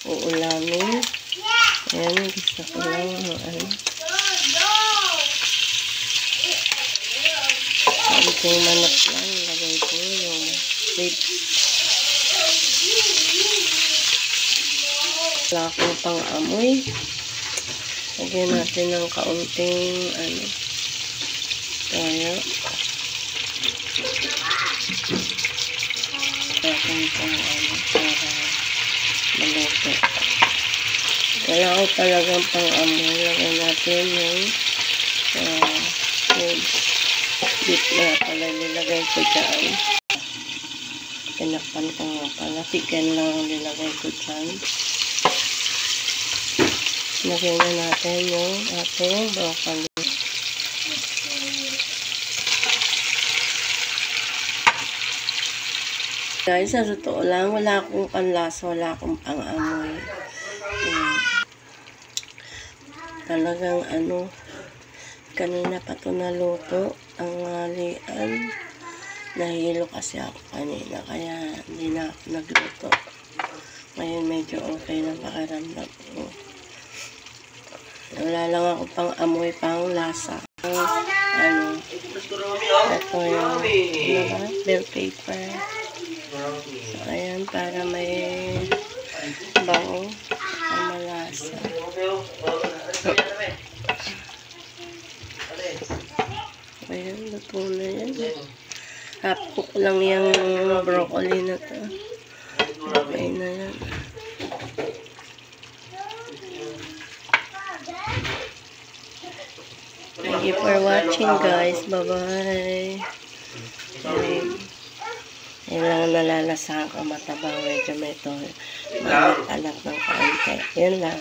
uulamin. Ayan, gusto ko lang konting manok lang. Lagay ko yung ribs. Wala akong pang-amoy. Lagyan natin ng kaunting toyo. Atin pang para maluto. Wala ko talagang pang-amoy. Lagyan natin yung beef na pala nilagay ko dyan. Tinakpan ko nga pala. Chicken lang nilagay ko dyan. Lagyan na natin yung ating broccoli. Guys, sa totoo lang, wala akong panlasa, wala akong pang-amoy. Talagang kanina pa ito naluto ang halian. Nahilo kasi ako kanina, kaya hindi na ako nagluto. Ngayon medyo okay na pakiramdam ko. Wala lang ako pang amoy, pang lasa. Ito yung bell paper. So, ayan, para may bango ang malasa. Ayan, luto na yan. Half-cook lang yung broccoli na to. Okay na yan. Thank you for watching, guys. Bye-bye. Yan lang nalalasahan ko, matabang. Medyo may ito. Alat ng kaunti. Yan lang.